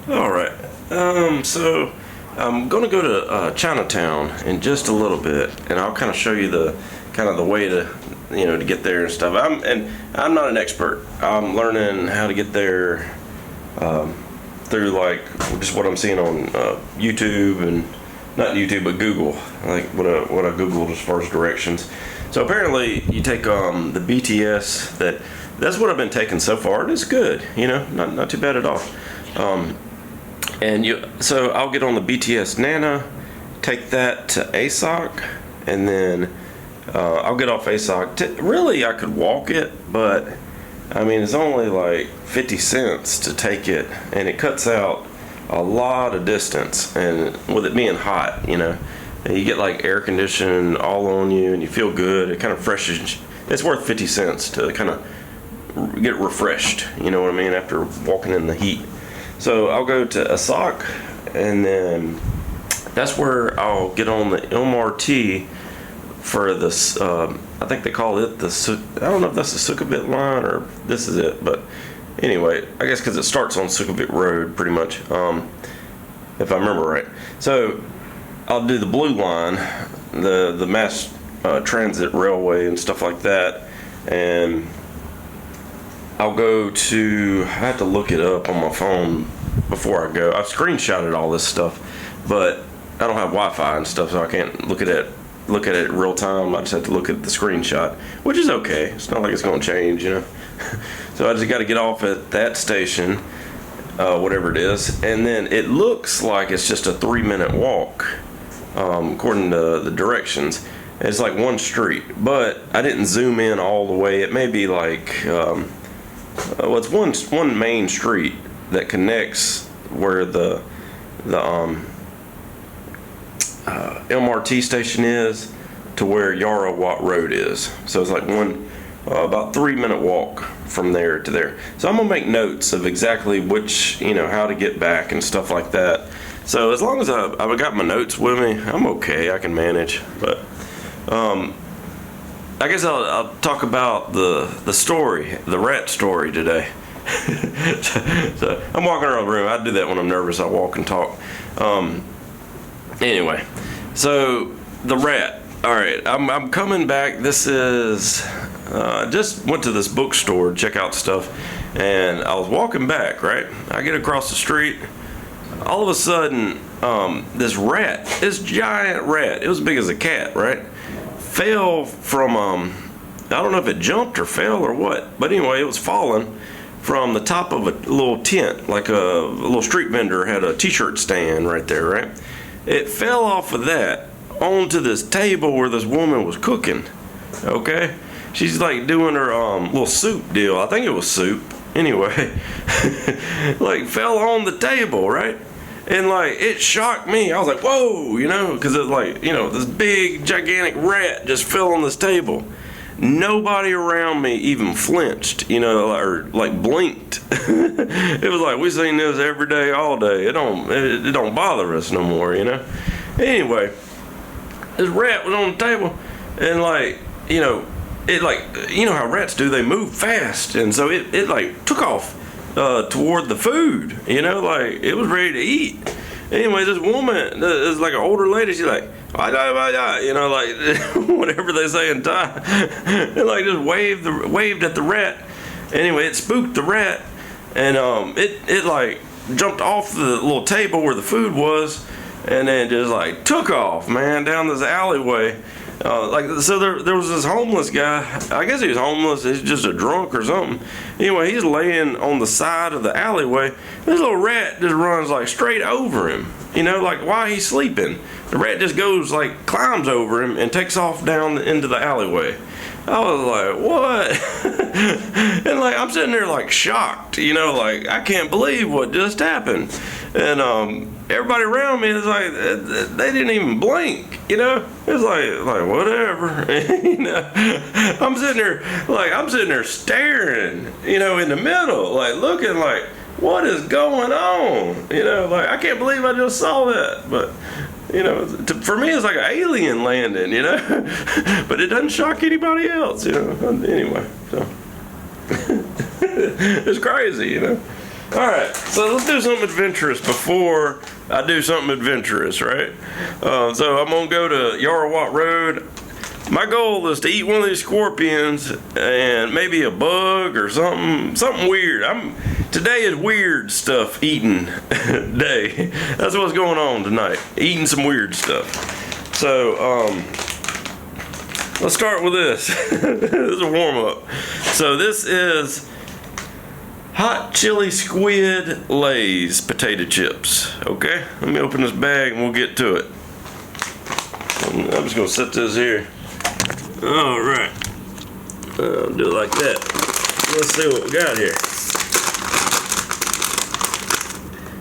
All right. So I'm going to go to Chinatown in just a little bit, and I'll kind of show you the way to to get there and stuff. I'm not an expert. I'm learning how to get there through like just what I'm seeing on YouTube and not YouTube but Google, like what I googled as far as directions. So apparently you take the BTS. That's what I've been taking so far, and it's good. Not too bad at all. So I'll get on the BTS Nana, take that to ASOC, and then I'll get off ASOC. Really, I could walk it, but I mean, it's only like 50 cents to take it, and it cuts out a lot of distance. And with it being hot, and you get like air conditioning all on you, and you feel good. It kind of freshens. It's worth 50 cents to kind of get refreshed. You know what I mean? After walking in the heat. So I'll go to ASOC, and then that's where I'll get on the MRT for this. I think they call it I don't know if that's the Sukhumvit line or this is it, but anyway, I guess because it starts on Sukhumvit Road pretty much, if I remember right. So I'll do the blue line, the mass transit railway and stuff like that, and I'll go to. I have to look it up on my phone before I go. I've screenshotted all this stuff, but I don't have Wi-Fi and stuff, so I can't look at it real time. I just have to look at the screenshot, which is okay. It's not like it's going to change, So I just got to get off at that station, whatever it is, and then it looks like it's just a 3-minute walk, according to the directions. It's like one street, but I didn't zoom in all the way. It may be like. It's one main street that connects where the MRT station is to where Yarowat Road is. So it's like about 3-minute walk from there to there. So I'm gonna make notes of exactly which how to get back and stuff like that. So as long as I've got my notes with me, I'm okay. I can manage. But I guess I'll talk about the story, the rat story today. So I'm walking around the room. I do that when I'm nervous. I walk and talk. Anyway, so the rat. All right, I'm coming back. This is just went to this bookstore to check out stuff, and I was walking back. Right, I get across the street. All of a sudden, this giant rat. It was as big as a cat. Right. Fell from I don't know if it jumped or fell or what, but anyway, it was falling from the top of a little tent, like a little street vendor had a t-shirt stand right there, right? It fell off of that onto this table where this woman was cooking. Okay, she's like doing her little soup deal. I think it was soup. Anyway, like fell on the table, right? And like it shocked me. I was like, whoa, because it's like, this big gigantic rat just fell on this table. Nobody around me even flinched, or like blinked. It was like we seen this every day, all day. It don't bother us no more, Anyway, this rat was on the table, and like, it like, how rats do, they move fast, and so it like took off toward the food, like it was ready to eat. Anyway, this woman is like an older lady. She's like, like whatever they say in Thai, and like just waved at the rat. Anyway, it spooked the rat, and it like jumped off the little table where the food was, and then just like took off, man, down this alleyway. So there was this homeless guy. I guess he was homeless. He's just a drunk or something. Anyway, he's laying on the side of the alleyway. This little rat just runs like straight over him. Like while he's sleeping, the rat just goes like climbs over him and takes off down into the alleyway. I was like, what? And like I'm sitting there like shocked. Like I can't believe what just happened. And everybody around me is like, they didn't even blink, It's like whatever, I'm sitting there staring, in the middle, like looking like, what is going on? Like I can't believe I just saw that, but for me it's like an alien landing, but it doesn't shock anybody else, Anyway, so it's crazy, Alright, so let's do something adventurous before I do something adventurous, right? So I'm going to go to Yarowat Road. My goal is to eat one of these scorpions and maybe a bug or something weird. Today is weird stuff eating day. That's what's going on tonight. Eating some weird stuff. So, let's start with this. This is a warm-up. So this is hot chili squid Lay's potato chips. Okay, let me open this bag and we'll get to it. I'm just gonna set this here. All right, I'll do it like that. Let's see what we got here.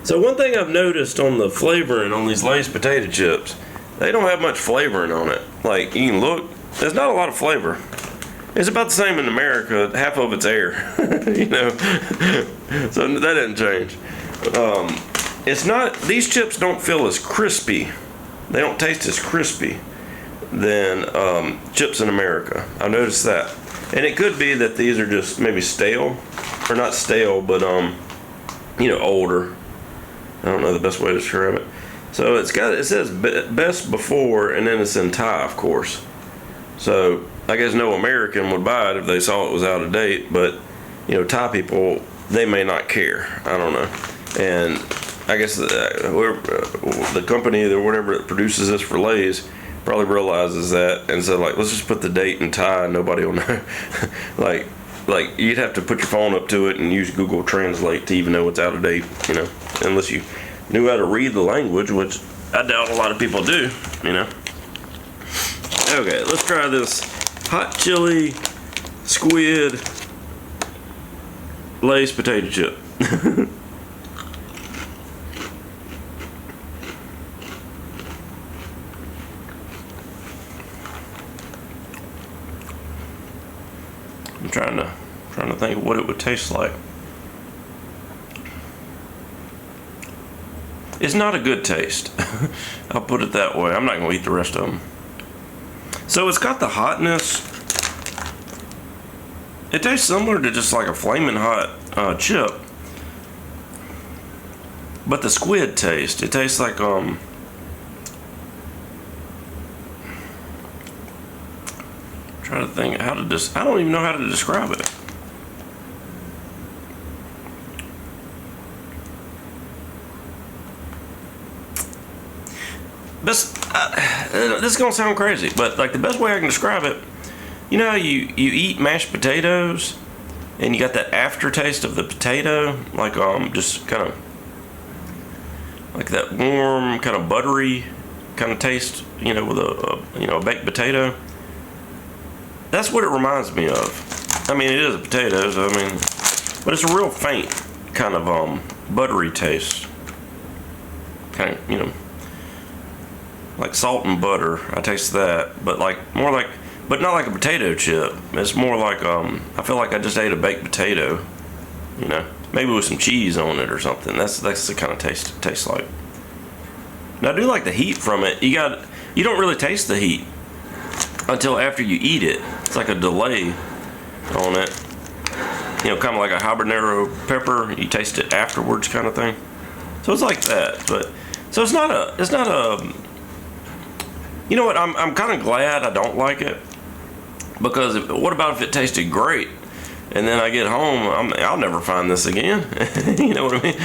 So one thing I've noticed on the flavoring on these Lay's potato chips, they don't have much flavoring on it. Like, you can look, there's not a lot of flavor. It's about the same in America. Half of it's air, you know. So that didn't change. It's not. These chips don't feel as crispy. They don't taste as crispy than chips in America. I noticed that, and it could be that these are just maybe stale, or not stale, but you know, older. I don't know the best way to describe it. So it says best before, and then it's in Thai, of course. So I guess no American would buy it if they saw it was out of date, but you know, Thai people, they may not care. I don't know. And I guess the company or whatever that produces this for Lay's probably realizes that, and so like, let's just put the date in Thai and nobody will know. like you'd have to put your phone up to it and use Google Translate to even know it's out of date, you know, unless you knew how to read the language, which I doubt a lot of people do, you know. Okay, let's try this hot chili squid Lay's potato chip. I'm trying to think of what it would taste like. It's not a good taste. I'll put it that way. I'm not going to eat the rest of them. So it's got the hotness. It tastes similar to just like a flaming hot chip. But the squid taste, it tastes like trying to think how to I don't even know how to describe it. This is gonna sound crazy, but like the best way I can describe it, you know how you eat mashed potatoes and you got that aftertaste of the potato, like just kind of like that warm, kind of buttery kind of taste, you know, with a baked potato. That's what it reminds me of. I mean, it is a potato, so I mean, but it's a real faint kind of buttery taste, kind of, you know, like salt and butter. I taste that, but but not like a potato chip. It's more like I feel like I just ate a baked potato, you know, maybe with some cheese on it or something. That's the kind of taste it tastes like. Now I do like the heat from it. You don't really taste the heat until after you eat it. It's like a delay on it. You know, kind of like a habanero pepper. You taste it afterwards, kind of thing. So it's like that, but so it's not a. You know what? I'm kind of glad I don't like it, because what about if it tasted great, and then I get home, I'll never find this again. You know what I mean?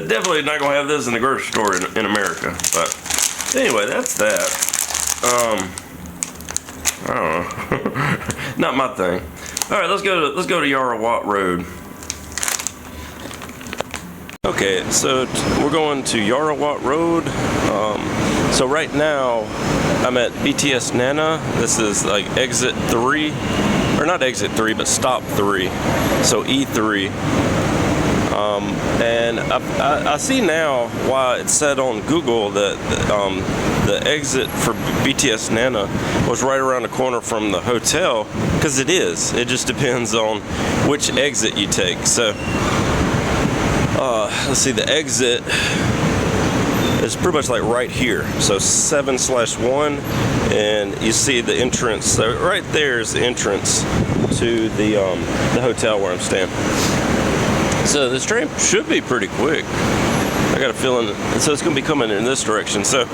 Definitely not gonna have this in the grocery store in America. But anyway, that's that. I don't know. Not my thing. All right, let's go to Yarowat Road. Okay, so we're going to Yarowat Road. So right now I'm at BTS Nana. This is like exit 3, or not exit 3, but stop 3. So E3. And I see now why it said on Google that the exit for BTS Nana was right around the corner from the hotel, because it is. It just depends on which exit you take. So let's see, the exit is pretty much like right here. So 7/1, and you see the entrance. So right there is the entrance to the hotel where I'm staying. So this train should be pretty quick. I got a feeling, so it's going to be coming in this direction. So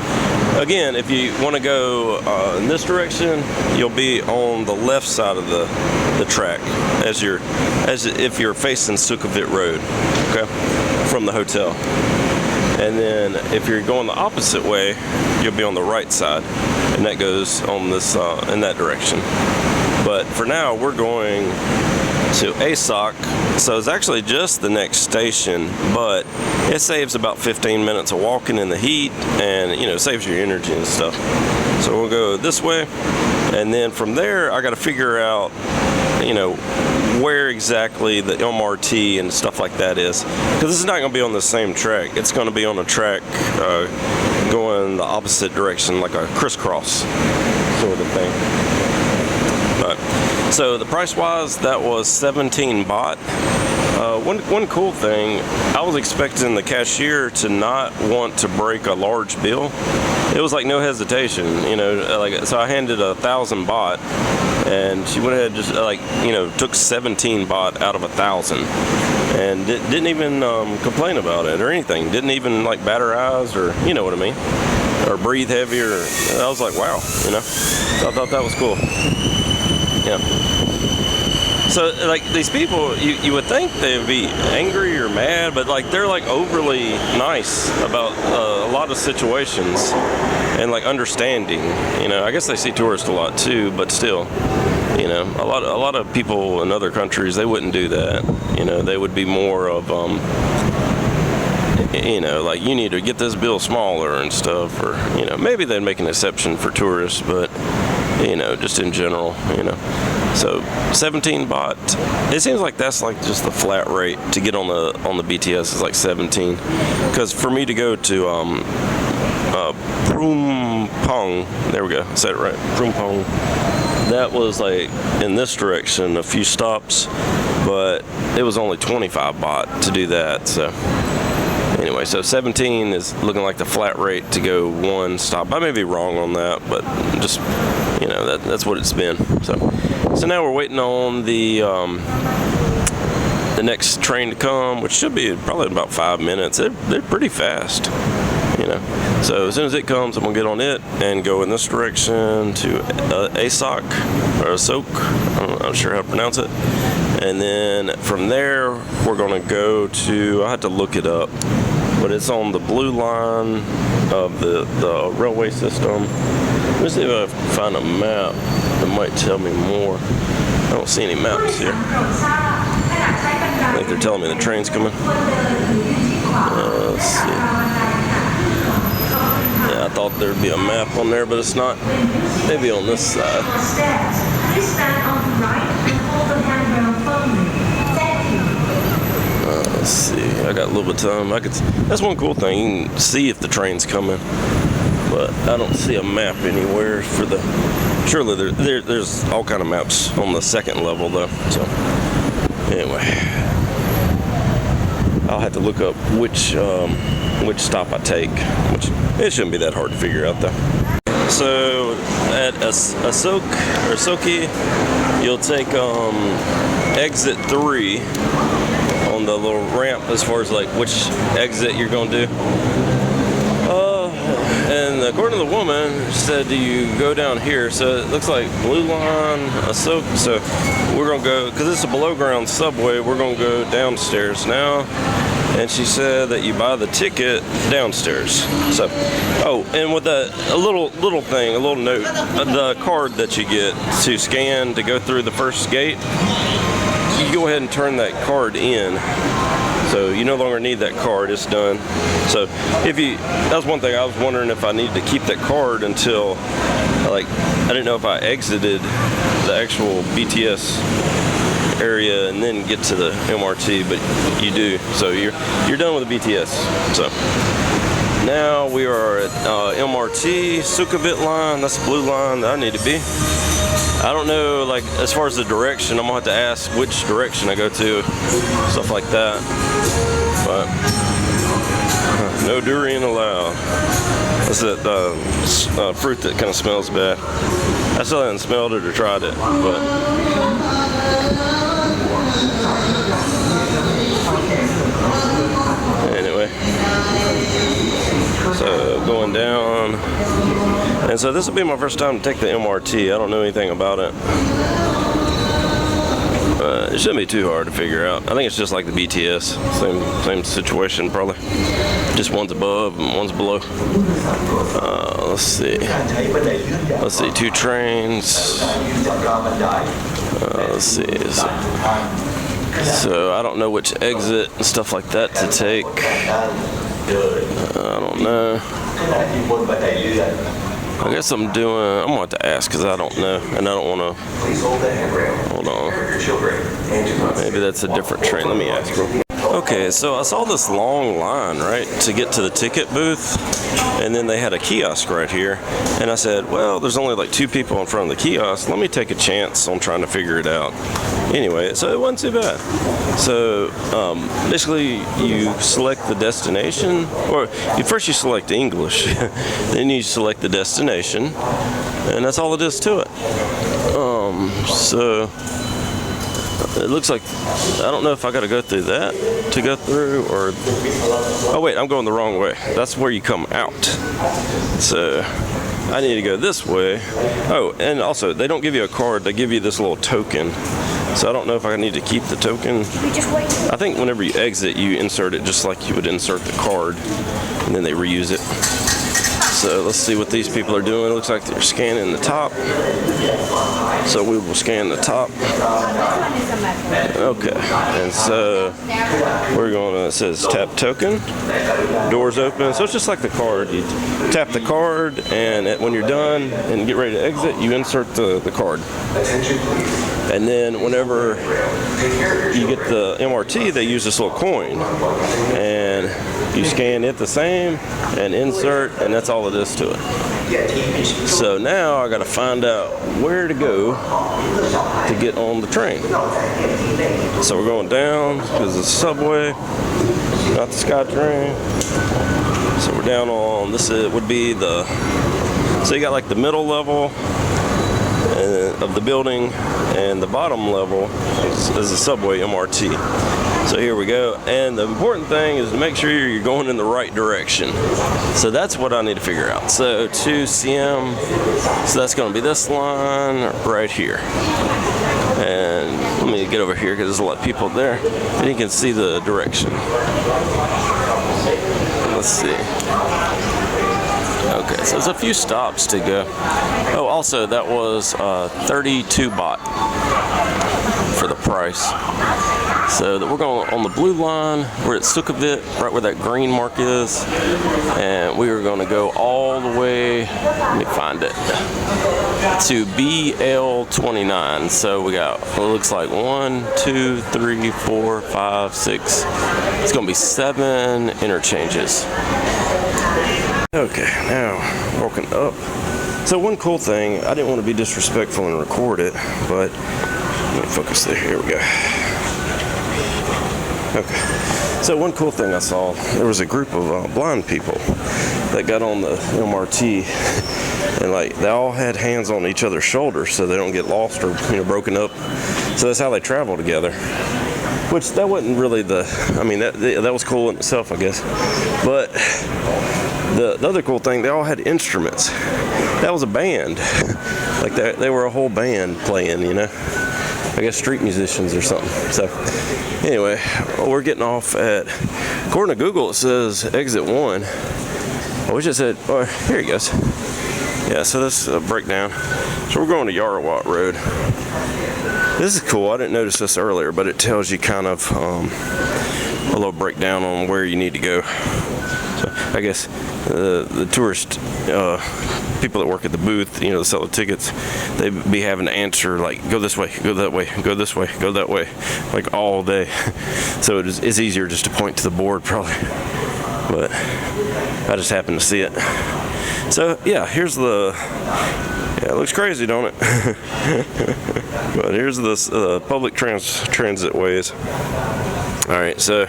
again, if you want to go in this direction, you'll be on the left side of the track as if you're facing Sukhumvit Road, okay, from the hotel. And then if you're going the opposite way, you'll be on the right side, and that goes on this in that direction. But for now, we're going to ASOC, so it's actually just the next station, but it saves about 15 minutes of walking in the heat, and you know, saves your energy and stuff. So we'll go this way, and then from there I got to figure out, you know, where exactly the MRT and stuff like that is, because this is not going to be on the same track. It's going to be on a track going the opposite direction, like a crisscross sort of thing. But so the price wise, that was 17 baht. One cool thing, I was expecting the cashier to not want to break a large bill. It was like no hesitation, you know, like, so I handed 1,000 baht, and she went ahead and just like, you know, took 17 baht out of 1,000, and didn't even complain about it or anything. Didn't even like bat her eyes, or you know what I mean, or breathe heavier. I was like, wow, you know. So I thought that was cool. Yeah. So like these people, you would think they would be angry or mad, but like they're like overly nice about a lot of situations, and like understanding. You know, I guess they see tourists a lot too, but still, you know, a lot of people in other countries, they wouldn't do that. You know, they would be more of you know, like, you need to get this bill smaller and stuff, or you know, maybe they'd make an exception for tourists, but you know, just in general, you know. So 17 baht, it seems like that's like just the flat rate to get on the BTS is like 17, because for me to go to Prumpong, there we go, I said it right, Prumpong, that was like in this direction a few stops, but it was only 25 baht to do that. So anyway, so 17 is looking like the flat rate to go one stop. I may be wrong on that, but just, you know, that's what it's been. So now we're waiting on the next train to come, which should be probably in about 5 minutes. They're pretty fast, you know. So as soon as it comes, I'm gonna get on it and go in this direction to ASOC or ASOC. I'm not sure how to pronounce it. And then from there, we're gonna go to, I have to look it up, but it's on the blue line of the railway system. Let me see if I can find a map that might tell me more. I don't see any maps here. I think they're telling me the train's coming. Let's see. Yeah, I thought there'd be a map on there, but it's not. Maybe on this side. Let's see. I got a little bit of time. That's one cool thing. You can see if the train's coming, but I don't see a map anywhere for the. Surely there's all kind of maps on the second level though. So anyway, I'll have to look up which stop I take. Which it shouldn't be that hard to figure out though. So at Asoki, you'll take exit 3 on the little ramp as far as like which exit you're gonna do. And according to the woman, she said you go down here, so it looks like blue line, Asok. So we're gonna go, because it's a below ground subway, we're gonna go downstairs now. And she said that you buy the ticket downstairs. So, oh, and with a little thing, a little note, the card that you get to scan to go through the first gate, you go ahead and turn that card in. So you no longer need that card, it's done. So that's one thing I was wondering if I needed to keep that card until, like, I didn't know if I exited the actual BTS area and then get to the MRT, but you do. So you're done with the BTS. So now we are at MRT, Sukhumvit line, that's the blue line that I need to be. I don't know, like, as far as the direction, I'm gonna have to ask which direction I go to, stuff like that. But no durian allowed. That's that fruit that kind of smells bad. I still haven't smelled it or tried it, but. So going down, and so this will be my first time to take the MRT. I don't know anything about it. It shouldn't be too hard to figure out. I think it's just like the BTS, same situation probably. Just one's above and one's below. Let's see. Let's see, 2 trains. Let's see. So I don't know which exit and stuff like that to take. I don't know. I guess I'm going to have to ask because I don't know, and I don't want to. Hold on. Maybe that's a different train. Let me ask real quick. Okay, so I saw this long line, right, to get to the ticket booth, and then they had a kiosk right here, and I said, well, there's only like 2 people in front of the kiosk. Let me take a chance on trying to figure it out. Anyway, so it wasn't too bad. So basically, you select the destination, or first you select English, then you select the destination, and that's all it is to it. So it looks like, I don't know if I got to go through that to go through, or, oh wait, I'm going the wrong way. That's where you come out. So I need to go this way. Oh, and also, they don't give you a card, they give you this little token. So I don't know if I need to keep the token. I think whenever you exit, you insert it just like you would insert the card, and then they reuse it. So let's see what these people are doing. It looks like they're scanning the top. So we will scan the top. Okay, and so we're going to, it says tap token, doors open. So it's just like the card. You tap the card, and when you're done and get ready to exit, you insert the card. And then whenever you get the MRT, they use this little coin, and you scan it the same and insert, and that's all it is to it. So now I got to find out where to go to get on the train. So we're going down because it's a subway, not the SkyTrain. So we're down on this. Would be the, so you got like the middle level of the building, and the bottom level is a subway MRT. So here we go, and the important thing is to make sure you're going in the right direction. So that's what I need to figure out. So 2CM, so that's going to be this line right here. And let me get over here because there's a lot of people there, and you can see the direction. Let's see. Okay, so there's a few stops to go. Oh, also that was 32 baht for the price. So that we're going on the blue line where it's Sukhumvit, right where that green mark is, and we are going to go all the way, let me find it, to BL29. So we got, it looks like 1, 2, 3, 4, 5, 6. It's going to be 7 interchanges. Okay, now walking up. So one cool thing, I didn't want to be disrespectful and record it, but let me focus there. Here we go. Okay. So one cool thing I saw, there was a group of blind people that got on the MRT, and like they all had hands on each other's shoulders so they don't get lost or broken up. So that's how they travel together. Which that wasn't really that was cool in itself, I guess. But the other cool thing, they all had instruments. That was a band. Like they were a whole band playing, I guess street musicians or something. So anyway, we're getting off at, according to Google, it says exit 1. I wish it said, oh, here he goes. Yeah, so this breakdown. So we're going to Yarowat Road. This is cool. I didn't notice this earlier, but it tells you kind of a little breakdown on where you need to go. So I guess the tourist people that work at the booth, that sell the tickets, they be having to answer like, go this way, go that way, go this way, go that way, like all day. So it's easier just to point to the board probably. But I just happened to see it. So yeah, here's the. Yeah, it looks crazy, don't it? But here's this public transit ways. All right, so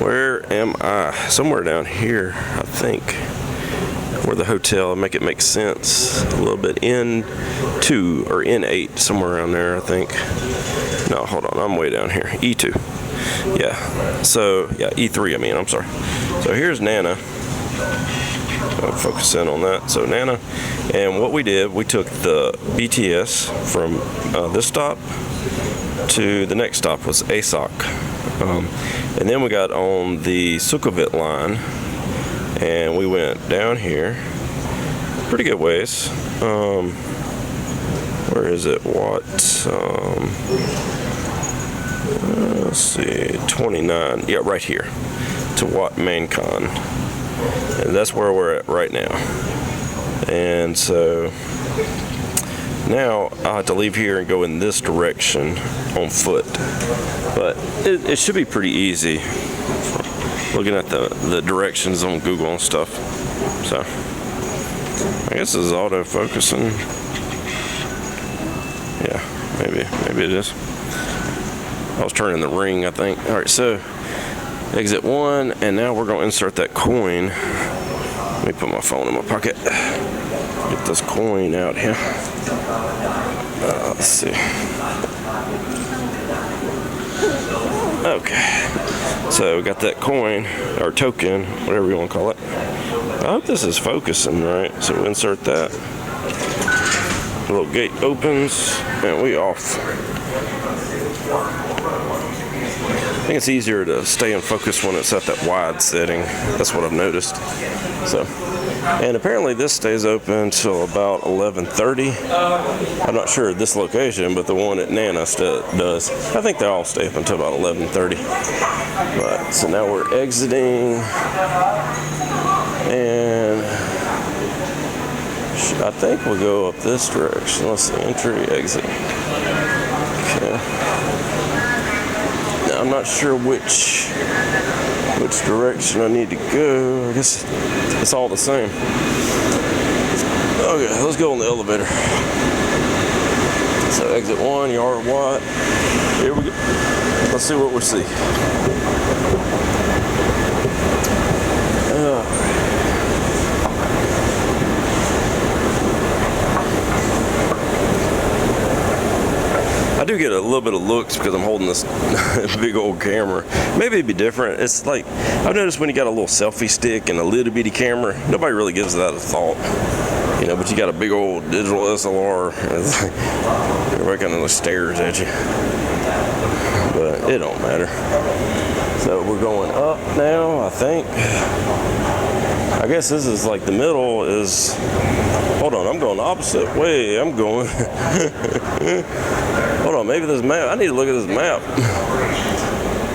where am I? Somewhere down here, I think, where the hotel, make it make sense. A little bit N2 or N8, somewhere around there, I think. No, hold on, I'm way down here. E2. Yeah. So yeah, E3. I'm sorry. So here's Nana. Focus in on that. So Nana, and what we did, we took the BTS from this stop to the next stop was ASOC, and then we got on the Sukhumvit line, and we went down here, pretty good ways. Where is it? What? Let's see, 29. Yeah, right here to Wat Mankon, and that's where we're at right now. And so now I have to leave here and go in this direction on foot, but it should be pretty easy looking at the directions on Google and stuff. So I guess this is auto focusing. Yeah, maybe it is. I was turning the ring, I think. All right, so exit 1, and now we're going to insert that coin. Let me put my phone in my pocket. Get this coin out here. Let's see. Okay, so we got that coin, or token, whatever you want to call it. I hope this is focusing right. So we insert that. The little gate opens, and we off. I think it's easier to stay in focus when it's at that wide setting. That's what I've noticed. So, and apparently this stays open till about 11:30. I'm not sure at this location, but the one at Nana does. I think they all stay up until about 11:30. But so now we're exiting, and I think we'll go up this direction. Let's see, entry, exit. Okay. I'm not sure which direction I need to go. I guess it's all the same. Okay, let's go on the elevator. So exit 1, Yarowat. Here we go. Let's see what we see. I do get a little bit of looks because I'm holding this big old camera. Maybe it'd be different. It's like, I've noticed when you got a little selfie stick and a little bitty camera, nobody really gives that a thought. You know, but you got a big old digital SLR, and it's like, everybody kind of stares at you. But it don't matter. So we're going up now, I think. I guess this is like the middle is, hold on, I'm going the opposite way. I'm going, hold on, maybe this map, I need to look at this map.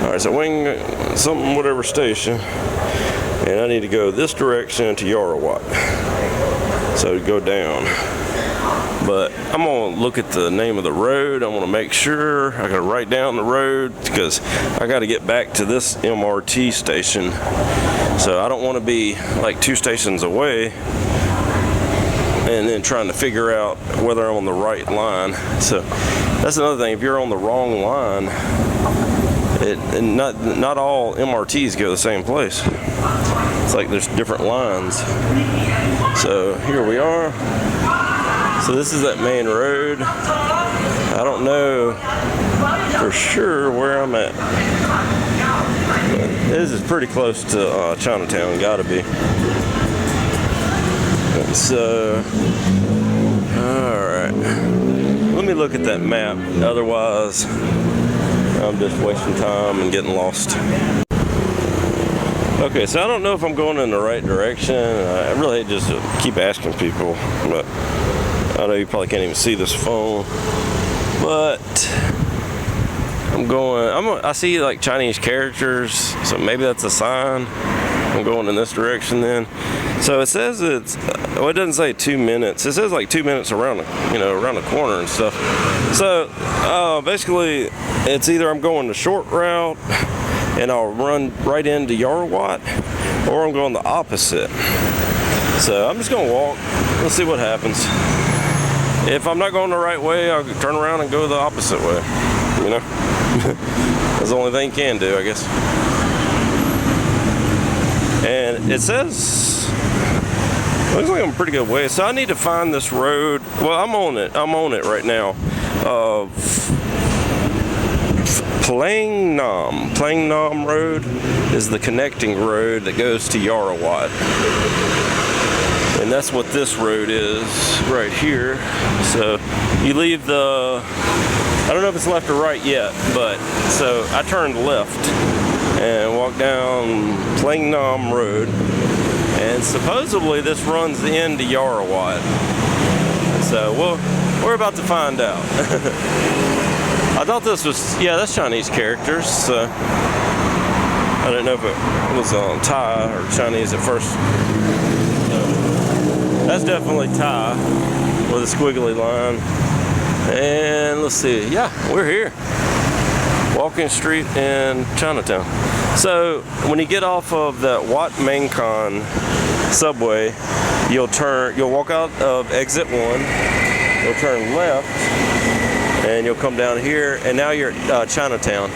All right, so wing, something, whatever station, and I need to go this direction to Yarowat. So go down. But I'm gonna look at the name of the road. I want to make sure I gotta write down the road because I got to get back to this MRT station. So I don't want to be like 2 stations away and then trying to figure out whether I'm on the right line. So that's another thing. If you're on the wrong line, not all MRTs go the same place. It's like there's different lines. So here we are. So this is that main road. I don't know for sure where I'm at. But this is pretty close to Chinatown, gotta be. And so, alright. Let me look at that map, otherwise I'm just wasting time and getting lost. Okay, so I don't know if I'm going in the right direction. I really hate just to keep asking people, but I know you probably can't even see this phone, but I'm going, I see like Chinese characters, so maybe that's a sign. I'm going in this direction then. So it says it's, well, it doesn't say 2 minutes. It says like 2 minutes around the corner and stuff. So basically it's either I'm going the short route and I'll run right into Yarowat, or I'm going the opposite. So I'm just gonna walk, let's see what happens. If I'm not going the right way, I'll turn around and go the opposite way, you know? That's the only thing you can do, I guess. And it says, looks like I'm a pretty good way. So I need to find this road. Well, I'm on it right now. Plangnam Road is the connecting road that goes to Yarowat. And that's what this road is right here. So you leave the, I don't know if it's left or right yet, but so I turned left and walked down Plangnam Road, and supposedly this runs into Yarowat. So we're about to find out. I thought this was, yeah, that's Chinese characters. So I didn't know if it was Thai or Chinese at first. That's definitely Thai with a squiggly line. And let's see, yeah, we're here. Walking street in Chinatown. So when you get off of that Wat Mang Kon subway, you'll walk out of exit 1, you'll turn left, and you'll come down here, and now you're at Chinatown.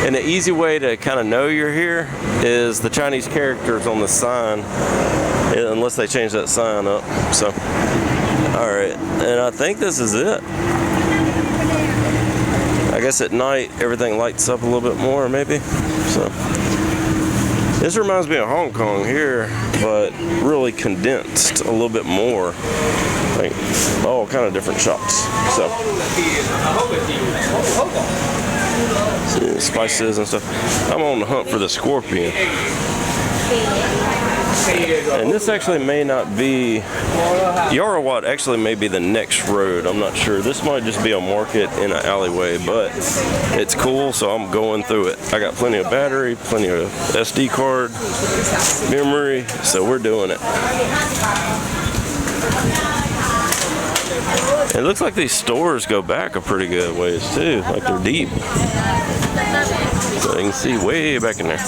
And the easy way to kind of know you're here is the Chinese characters on the sign, unless they change that sign up. So, all right, and I think this is it. I guess at night everything lights up a little bit more, maybe. So, this reminds me of Hong Kong here, but really condensed a little bit more. Like all kind of different shops. So, see, spices and stuff. I'm on the hunt for the scorpion. And this actually may not be, Yarowat actually may be the next road. I'm not sure. This might just be a market in an alleyway, but it's cool, so I'm going through it. I got plenty of battery, plenty of SD card, memory, so we're doing it. It looks like these stores go back a pretty good ways too, like they're deep. So you can see way back in there.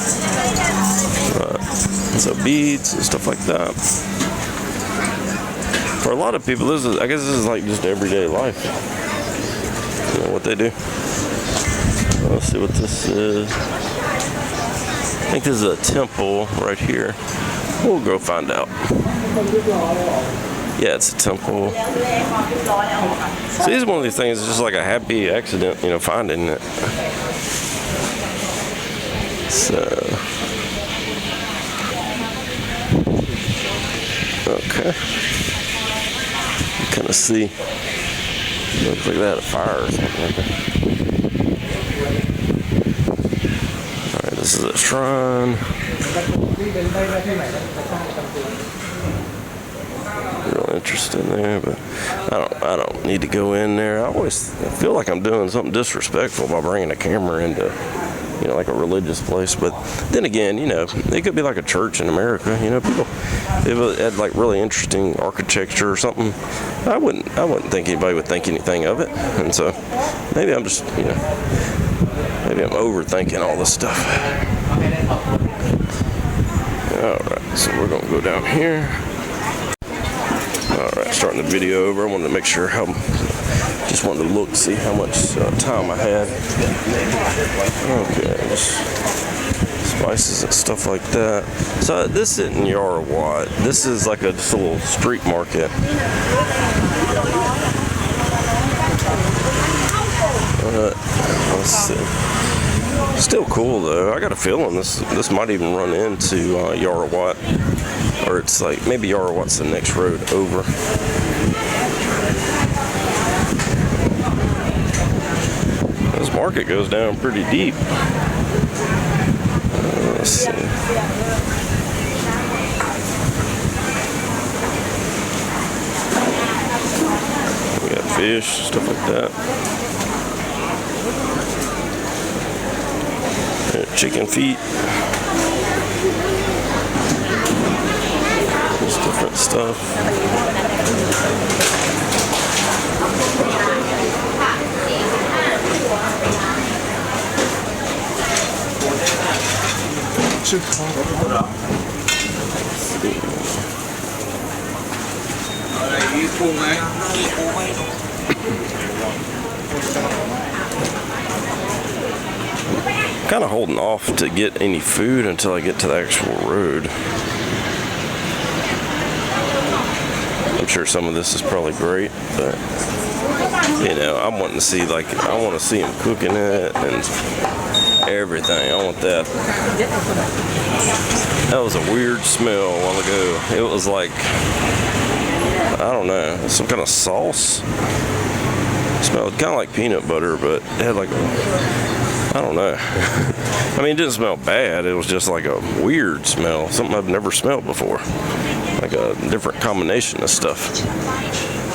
So beads and stuff like that. For a lot of people, I guess this is like just everyday life. You know what they do. Let's see what this is. I think this is a temple right here. We'll go find out. Yeah, it's a temple. See, this is one of these things, it's just like a happy accident, you know, finding it. So, okay. You kind of see, looks like they had a fire or something like that. Alright, this is a shrine. Real interesting there, but I don't need to go in there. I feel like I'm doing something disrespectful by bringing a camera into, you know, like a religious place. But then again, you know, it could be like a church in America. You know, people had like really interesting architecture or something. I wouldn't think anybody would think anything of it. And so maybe I'm just, you know, maybe I'm overthinking all this stuff. All right, so we're gonna go down here. Alright, starting the video over. I wanted to make sure just wanted to look, see how much time I had. Okay, just spices and stuff like that. So this isn't Yarowat. This is like just a little street market. Let's see. Still cool though. I got a feeling this might even run into Yarowat. Or it's like, maybe Yarowat's the next road over. This market goes down pretty deep. Let's see. We got fish, stuff like that. Chicken feet. Different stuff. Kind of holding off to get any food until I get to the actual road. I'm sure some of this is probably great, but you know, I'm wanting to see, like, I want to see them cooking it and everything. I want that. That was a weird smell a while ago. It was like I don't know, some kind of sauce. It smelled kind of like peanut butter, but it had like I don't know. I mean, it didn't smell bad. It was just like a weird smell, something I've never smelled before. Like a different combination of stuff.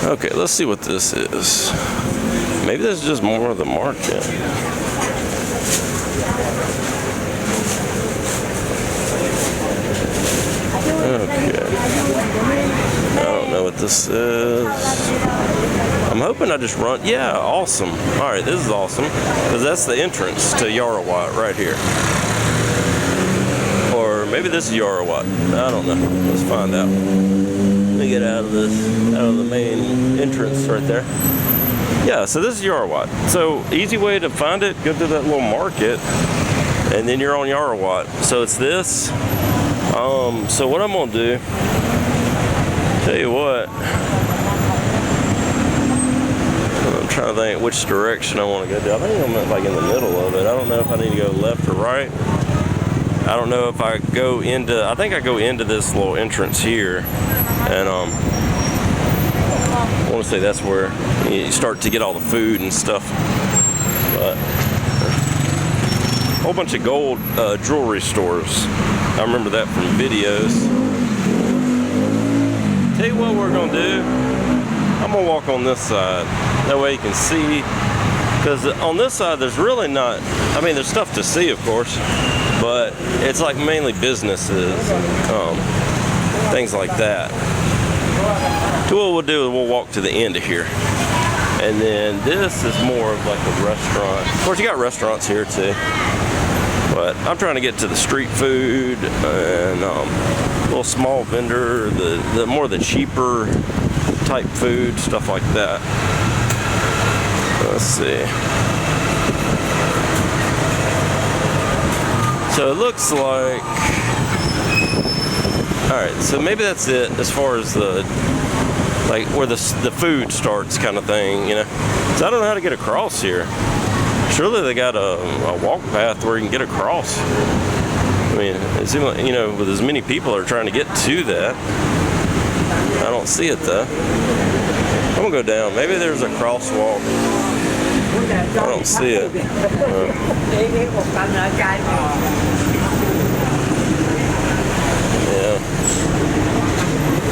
Okay, let's see what this is. Maybe this is just more of the market. Okay. I don't know what this is. I'm hoping I just run. Yeah, awesome. All right, this is awesome. Because that's the entrance to Yarowat right here. Or maybe this is Yarowat. I don't know. Let's find out. Let me get out of the main entrance right there. Yeah, so this is Yarowat. So easy way to find it, go to that little market, and then you're on Yarowat. So it's this. So what I'm gonna do, tell you what, I'm trying to think which direction I want to go to. I think I'm like in the middle of it. I don't know if I need to go left or right. I don't know if I go into, I think I go into this little entrance here, and I want to say that's where you start to get all the food and stuff. But a whole bunch of gold jewelry stores. I remember that from videos. Tell you what we're gonna do. I'm gonna walk on this side. That way you can see. Because on this side, there's really not. I mean, there's stuff to see, of course, but it's like mainly businesses, things like that. So what we'll do is we'll walk to the end of here, and then this is more of like a restaurant. Of course, you got restaurants here too. But I'm trying to get to the street food and little small vendor, the more the cheaper type food, stuff like that. Let's see. So it looks like, all right, so maybe that's it as far as the, like where the food starts kind of thing, you know. So I don't know how to get across here. Surely they got a walk path where you can get across. I mean, it seems like, you know, with as many people are trying to get to that, I don't see it though. I'm gonna go down. Maybe there's a crosswalk. I don't see it. Yeah.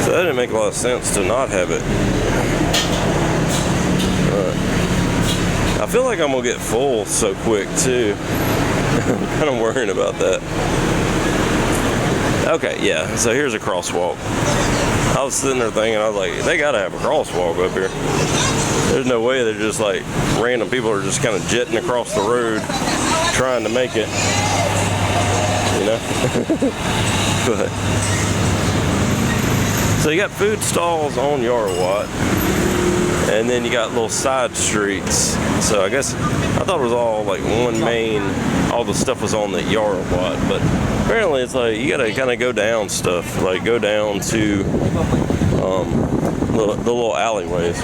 So that didn't make a lot of sense to not have it. I feel like I'm gonna get full so quick too. I'm kind of worrying about that. Okay, yeah, so here's a crosswalk. I was sitting there thinking, I was like, they gotta have a crosswalk up here. There's no way they're just like, random people are just kind of jetting across the road trying to make it, you know? But, so you got food stalls on Yarowat, and then you got little side streets. So I guess, I thought it was all like one main, all the stuff was on the Yarowat, but apparently it's like, you gotta kind of go down stuff, like go down to the little alleyways.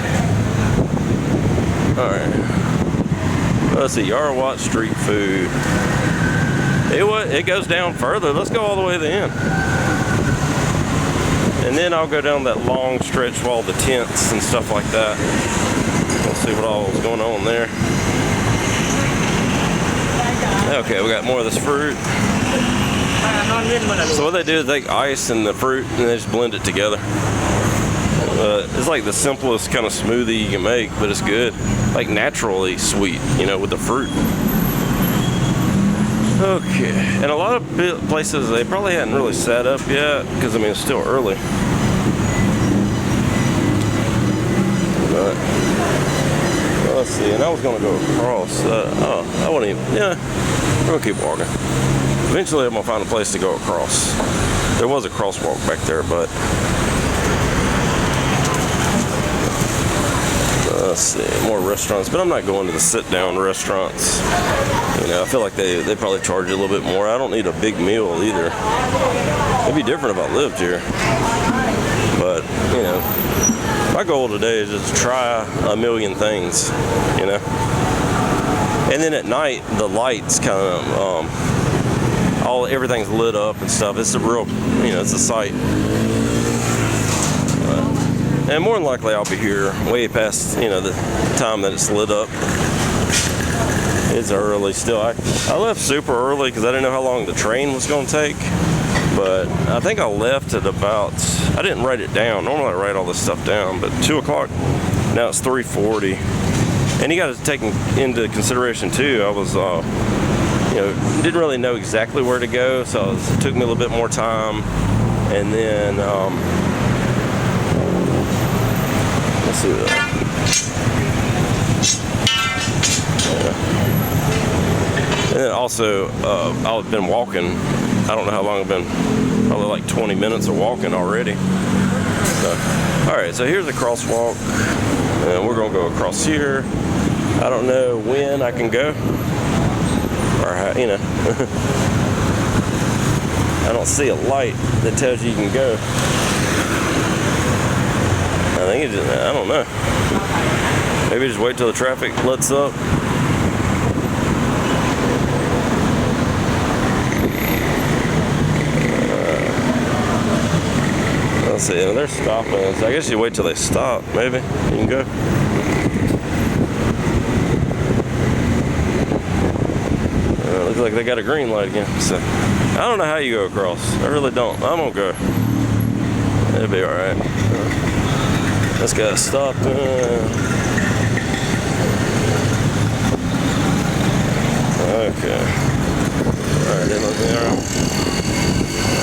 Alright. Let's see, Yarowat street food. It goes down further. Let's go all the way to the end. And then I'll go down that long stretch with all the tents and stuff like that. We'll see what all is going on there. Okay, we got more of this fruit. So what they do is they take ice and the fruit and they just blend it together. It's like the simplest kind of smoothie you can make, but it's good. Like naturally sweet, you know, with the fruit. Okay, and a lot of places they probably hadn't really set up yet because I mean it's still early. But let's see, and I was gonna go across. I wouldn't even. Yeah, we're gonna keep walking. Eventually, I'm gonna find a place to go across. There was a crosswalk back there, but let's see, more restaurants. But I'm not going to the sit-down restaurants. You know, I feel like they probably charge you a little bit more. I don't need a big meal either. It'd be different if I lived here. But you know, my goal today is just to try a million things. You know, and then at night the lights kind of everything's lit up and stuff. It's a real, you know, it's a sight. And more than likely I'll be here way past, you know, the time that it's lit up. It's early still. I left super early because I didn't know how long the train was going to take. But I think I left at about, I didn't write it down. Normally I write all this stuff down, but 2 o'clock, now it's 3:40. And you got to take into consideration too, I was, you know, didn't really know exactly where to go, so it took me a little bit more time. And then, let's see what And then also, I've been walking. I don't know how long I've been, probably like 20 minutes of walking already. So, all right, so here's a crosswalk, and we're gonna go across here. I don't know when I can go, or how, you know. I don't see a light that tells you can go. I think it just, I don't know. Maybe just wait till the traffic lets up. Let's see, they're stopping. So I guess you wait till they stop, maybe. You can go. Looks like they got a green light again. So I don't know how you go across. I really don't. I'm gonna go. It'll be alright. This guy's stopped. Okay. Alright,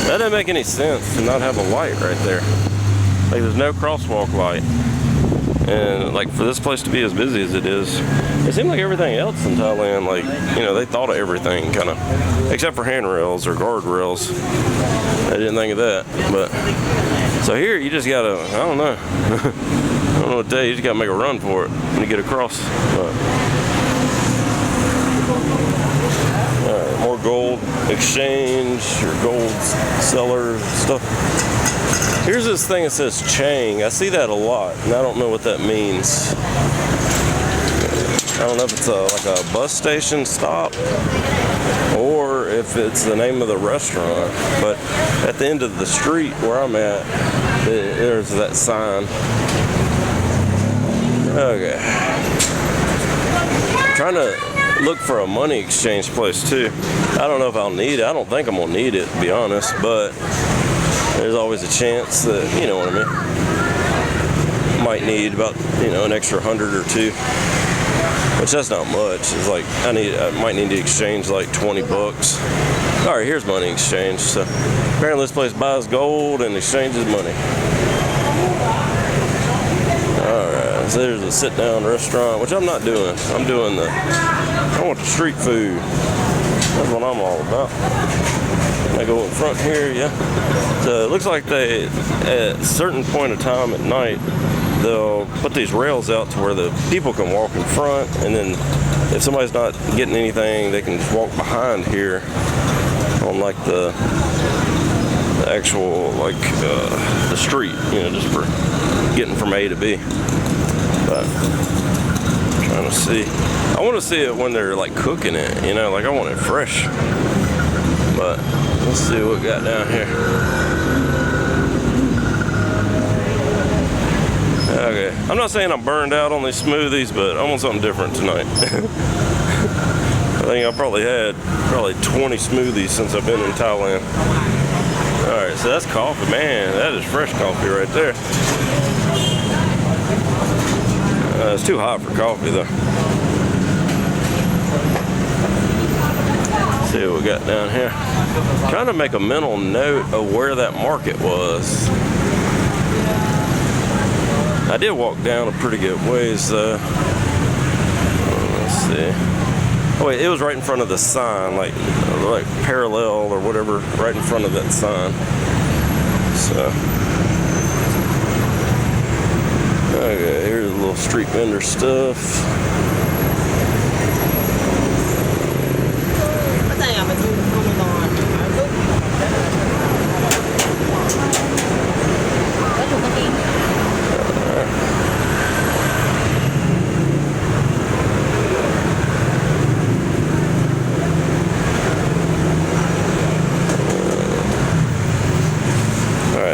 that doesn't make any sense to not have a light right there. Like, there's no crosswalk light. And like, for this place to be as busy as it is, it seems like everything else in Thailand, like, you know, they thought of everything kind of, except for handrails or guardrails. I didn't think of that. But so here you just gotta, I don't know. I don't know what to tell you. You just gotta make a run for it when you get across. Alright, more gold exchange or gold seller stuff. Here's this thing that says Chang. I see that a lot, and I don't know what that means. I don't know if it's like a bus station stop or if it's the name of the restaurant. But at the end of the street where I'm at, there's that sign. Okay. I'm trying to look for a money exchange place too. I don't know if I'll need it. I don't think I'm gonna need it, to be honest, but there's always a chance that, you know what I mean, might need about, you know, an extra 100 or 2, which that's not much. It's like I might need to exchange like 20 bucks. All right, here's money exchange. So apparently this place buys gold and exchanges money. All right, so there's a sit-down restaurant, which I'm not doing. I'm doing I want the street food. That's what I'm all about. I go in front here, yeah. So it looks like they, at a certain point of time at night, they'll put these rails out to where the people can walk in front, and then if somebody's not getting anything, they can just walk behind here on like the actual, like the street, you know, just for getting from A to B. But I'm trying to see. I want to see it when they're like cooking it, you know, like I want it fresh. But let's see what we got down here. Okay, I'm not saying I'm burned out on these smoothies, but I want something different tonight. I think I've probably had 20 smoothies since I've been in Thailand. Alright, so that's coffee. Man, that is fresh coffee right there. It's too hot for coffee though. Let's see what we got down here. Trying to make a mental note of where that market was. I did walk down a pretty good ways though. Let's see. Oh wait, it was right in front of the sign, like parallel or whatever, right in front of that sign. So, okay, here's a little street vendor stuff.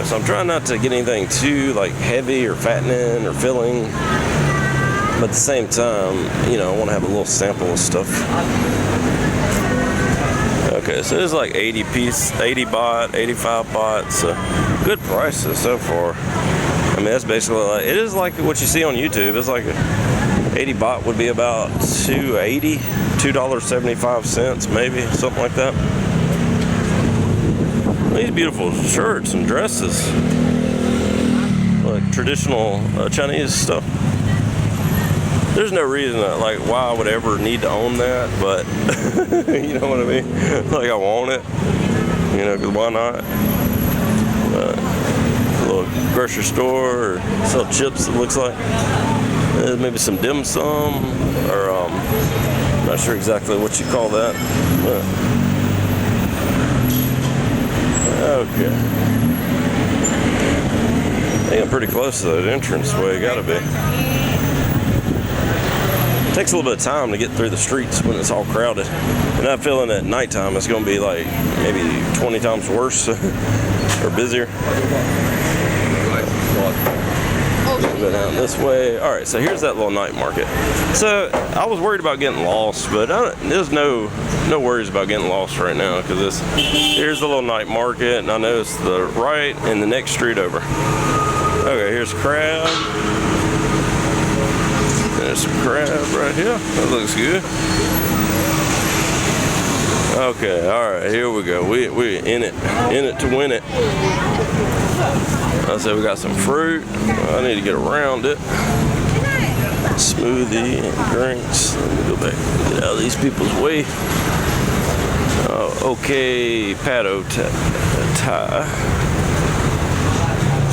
So I'm trying not to get anything too like heavy or fattening or filling, but at the same time, you know, I want to have a little sample of stuff. Okay, so it's like 80 baht, 85 baht, so good prices so far. I mean, that's basically like, it is like what you see on YouTube. It's like 80 baht would be about $2.75 maybe, something like that. These beautiful shirts and dresses, like traditional Chinese stuff. There's no reason that, like, why I would ever need to own that, but you know what I mean? Like, I want it, you know, because why not? A little grocery store, or sell chips, it looks like. Maybe some dim sum, or I'm not sure exactly what you call that. But, okay. I think I'm pretty close to that entrance way, gotta be. It takes a little bit of time to get through the streets when it's all crowded. And I'm feeling at nighttime it's going to be like maybe 20 times worse or busier. Go down this way. All right, so here's that little night market. So I was worried about getting lost, but there's no worries about getting lost right now, because here's the little night market, and I know it's the right and the next street over. Okay, here's crab. There's some crab right here. That looks good. Okay, all right, here we go. We in it to win it. I said we got some fruit. I need to get around it. Smoothie and drinks. Let me go back and get out of these people's way. Okay, Pato Thai.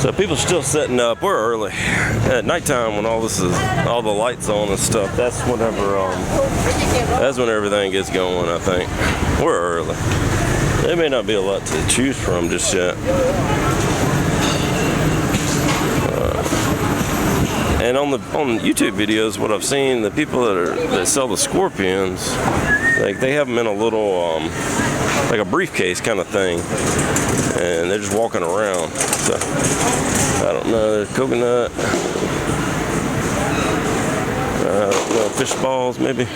So people are still setting up. We're early. At nighttime, when all the lights on and stuff, that's whenever that's when everything gets going, I think. We're early. There may not be a lot to choose from just yet. And on YouTube videos, what I've seen, the people that sell the scorpions, like they have them in a little like a briefcase kind of thing, and they're just walking around. So I don't know. There's coconut, I don't know, fish balls maybe.